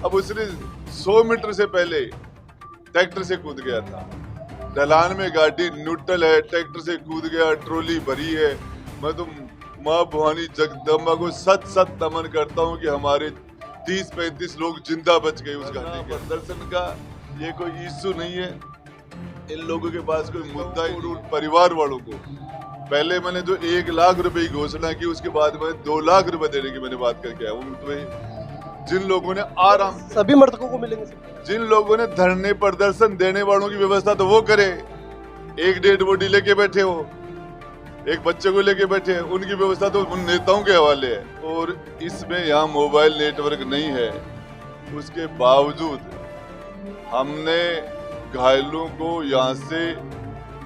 अब उसने 100 मीटर से पहले ट्रैक्टर से कूद गया था। ढलान में गाड़ी न्यूट्रल है, ट्रैक्टर से कूद गया, ट्रॉली भरी है। मैं तो माँ भवानी जगदम्बा को सत सत नमन करता हूँ कि हमारे 30-35 लोग जिंदा बच गए उस घटना पर। दर्शन का ये कोई इश्यू नहीं है, इन लोगों के पास कोई मुद्दा ही नहीं। परिवार वालों को पहले मैंने जो 1 लाख रुपए की घोषणा की, उसके बाद मैं 2 लाख रुपए देने की मैंने बात करके आया हूँ। जिन लोगों ने आराम, सभी मृतकों को मिलेंगे सर? जिन लोगों ने धरने प्रदर्शन देने वालों की व्यवस्था तो वो करे। एक डेड बॉडी लेके बैठे हो, एक बच्चे को लेके बैठे हैं, उनकी व्यवस्था तो उन नेताओं के हवाले है। और इसमें यहाँ मोबाइल नेटवर्क नहीं है, उसके बावजूद हमने घायलों को यहाँ से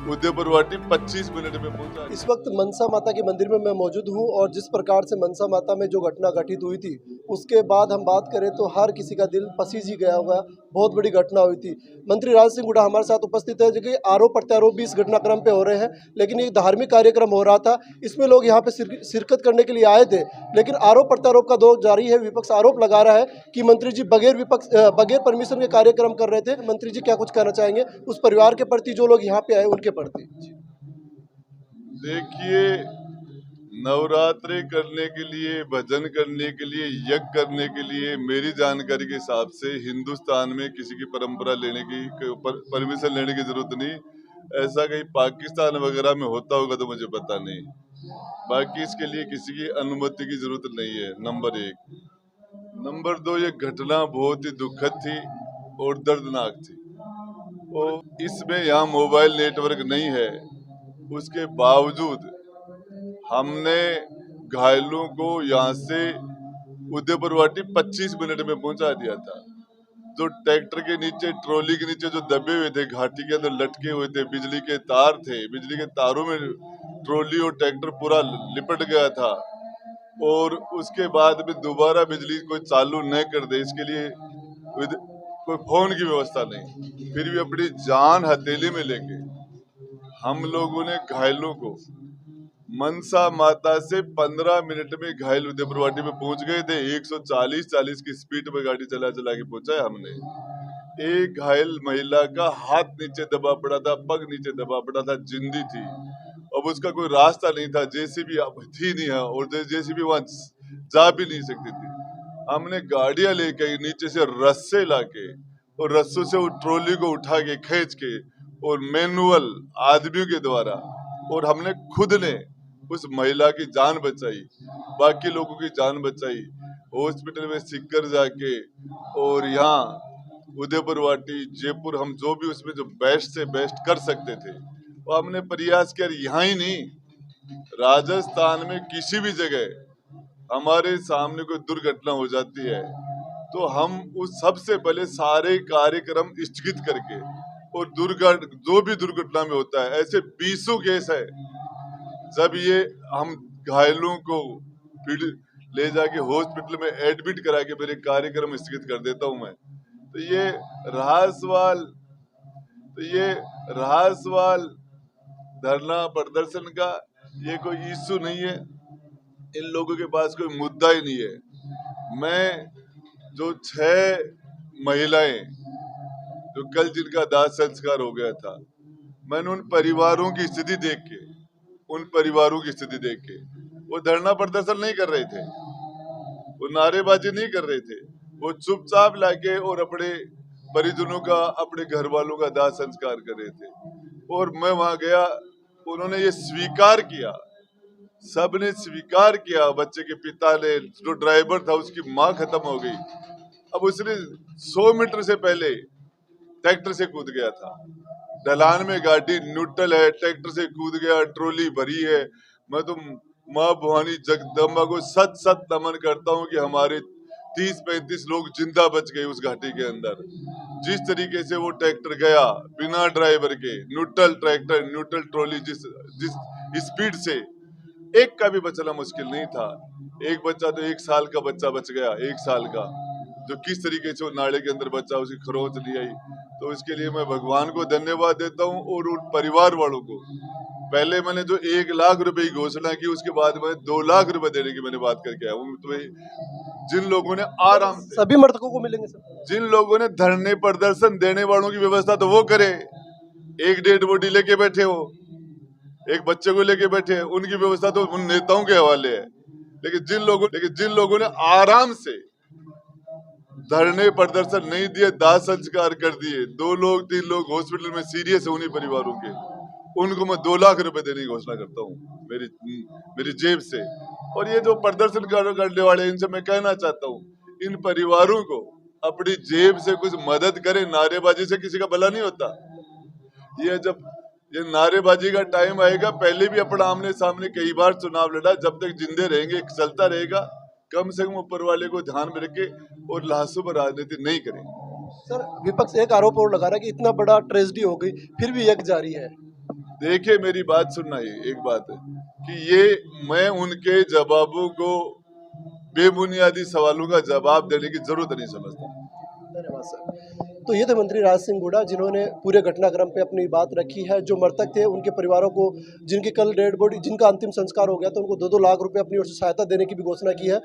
उदयपुर वाटी 25 मिनट में पहुंचा। इस वक्त मनसा माता के मंदिर में मैं मौजूद हूं और जिस प्रकार से मनसा माता में जो घटना घटित हुई थी उसके बाद हम बात करें तो हर किसी का दिल पसीज ही गया होगा। बहुत बड़ी घटना हुई थी। मंत्री राज सिंह हुड्डा हमारे साथ उपस्थित है, जो कि आरोप प्रत्यारोप भी इस घटनाक्रम पे हो रहे हैं, लेकिन एक धार्मिक कार्यक्रम हो रहा था, इसमें लोग यहाँ पे शिरकत करने के लिए आए थे, लेकिन आरोप प्रत्यारोप का दौर जारी है। विपक्ष आरोप लगा रहा है कि मंत्री जी बगैर परमिशन के कार्यक्रम कर रहे थे। मंत्री जी क्या कुछ कहना चाहेंगे उस परिवार के प्रति, जो लोग यहाँ पे आए उनके प्रति? देखिए, नवरात्रि करने के लिए, भजन करने के लिए, यज्ञ करने के लिए मेरी जानकारी के हिसाब से हिंदुस्तान में किसी की परंपरा लेने की, परमिशन लेने की जरूरत नहीं। ऐसा कहीं पाकिस्तान वगैरह में होता होगा तो मुझे पता नहीं। बाकी इसके लिए किसी की अनुमति की जरूरत नहीं है, नंबर 1। नंबर 2, ये घटना बहुत ही दुखद थी और दर्दनाक थी। और इसमें यहाँ मोबाइल नेटवर्क नहीं है, उसके बावजूद हमने घायलों को यहाँ से उदयपुर वाटी 25 मिनट में पहुंचा दिया था। जो ट्रैक्टर के नीचे, ट्रॉली के नीचे जो दबे हुए थे, घाटी के अंदर लटके हुए थे, बिजली के तार थे, बिजली के तारों में ट्रॉली और ट्रैक्टर पूरा लिपट गया था। और उसके बाद में दोबारा बिजली कोई चालू न कर दे, इसके लिए कोई फोन की व्यवस्था नहीं, फिर भी अपनी जान हथेली में लेके हम लोगों ने घायलों को मनसा माता से 15 मिनट में घायल उदयपुर वाटी में पहुंच गए थे। 140 की स्पीड में गाड़ी चला चला के पहुंचा है हमने। एक घायल महिला का हाथ नीचे दबा पड़ा था, पग नीचे दबा पड़ा था, जिंदी थी। अब उसका कोई रास्ता नहीं था, जेसीबी अब थी नहीं है, और जेसीबी वहां जा भी नहीं सकती थी। हमने गाड़ियां लेके नीचे से रस्से लाके और रस्सों से वो ट्रॉली को उठा के खींच के और मैनुअल आदमियों के द्वारा, और हमने खुद ने उस महिला की जान बचाई, बाकी लोगों की जान बचाई। हॉस्पिटल में सिक्कर जाके और यहाँ उदयपुर वाटी, जयपुर, हम जो भी उसमें जो बेस्ट से बेस्ट कर सकते थे वो हमने प्रयास किया। यहाँ ही नहीं, राजस्थान में किसी भी जगह हमारे सामने कोई दुर्घटना हो जाती है तो हम उस सबसे पहले सारे कार्यक्रम स्थगित करके, और जो भी दुर्घटना में होता है, ऐसे 20 केस है, जब ये हम घायलों को ले जाके हॉस्पिटल में एडमिट करा के मेरे कार्यक्रम स्थगित कर देता हूं मैं। तो ये रहासवाल धरना प्रदर्शन का ये कोई इश्यू नहीं है, इन लोगों के पास कोई मुद्दा ही नहीं है। मैं जो 6 महिलाएं जो कल जिनका दाह संस्कार हो गया था, मैंने उन परिवारों की स्थिति देख के वो धरना प्रदर्शन नहीं कर रहे थे, वो नारेबाजी नहीं कर रहे थे, वो चुपचाप लाके और अपने परिजनों का, अपने घर वालों का दाह संस्कार कर रहे थे। और मैं वहां गया, उन्होंने ये स्वीकार किया, सबने स्वीकार किया। बच्चे के पिता ने, जो ड्राइवर था उसकी माँ खत्म हो गई, अब उसने 100 मीटर से पहले ट्रैक्टर से कूद गया था। ढलान में गाड़ी न्यूट्रल है, ट्रैक्टर से कूद गया, ट्रॉली भरी है। मैं तो माँ भवानी जगदम्बा को सत सत नमन करता हूँ कि हमारे 30-35 लोग जिंदा बच गए उस घाटी के अंदर। जिस तरीके से वो ट्रैक्टर गया बिना ड्राइवर के, न्यूट्रल ट्रैक्टर, न्यूट्रल ट्रॉली, जिस स्पीड से, एक का भी बचना मुश्किल नहीं था। एक बच्चा तो 1 साल का बच्चा बच गया, 1 साल का, जो किस तरीके से वो नाले के अंदर बच्चा, उसकी खरोंच ली आई। तो इसके लिए मैं भगवान को धन्यवाद देता हूँ। और उन परिवार वालों को, पहले मैंने जो 1 लाख रुपए की घोषणा की, उसके बाद मैं 2 लाख रुपए देने की मैंने बात करके आया हूँ। तो जिन लोगों ने आराम से, सभी मृतकों को मिलेंगे सर? जिन लोगों ने धरने प्रदर्शन देने वालों की व्यवस्था तो वो करे। एक डेड बॉडी लेके बैठे हो, एक बच्चे को लेके बैठे हैं, उनकी व्यवस्था तो उन नेताओं के हवाले है। लेकिन जिन लोगों ने आराम से धरने प्रदर्शन नहीं दिए, दाह संस्कार कर दिए, 2 लोग 3 लोग हॉस्पिटल में सीरियस है उन्हीं परिवारों के, उनको मैं 2 लाख रुपए देने की घोषणा करता हूँ मेरी जेब से। और ये जो प्रदर्शन करने वाले, इनसे मैं कहना चाहता हूँ, इन परिवारों को अपनी जेब से कुछ मदद करें। नारेबाजी से किसी का भला नहीं होता। ये नारेबाजी का टाइम आएगा, पहले भी अपना आमने सामने कई बार चुनाव लड़ा, जब तक जिंदे रहेंगे चलता रहेगा। कम से कम ऊपर वाले को ध्यान में रखे और लाशों पर राजनीति नहीं करें। सर विपक्ष एक आरोप और लगा रहा है कि इतना बड़ा ट्रेजेडी हो गई फिर भी यज्ञ जारी है। देखिए मेरी बात सुनना, ही एक बात है कि ये मैं उनके जवाबों को, बेबुनियादी सवालों का जवाब देने की जरूरत नहीं समझता। धन्यवाद सर। तो ये थे मंत्री राज सिंह हुड्डा, जिन्होंने पूरे घटनाक्रम पे अपनी बात रखी है। जो मृतक थे उनके परिवारों को, जिनकी कल डेड बॉडी, जिनका अंतिम संस्कार हो गया, तो उनको 2-2 लाख रुपए अपनी ओर से सहायता देने की भी घोषणा की है।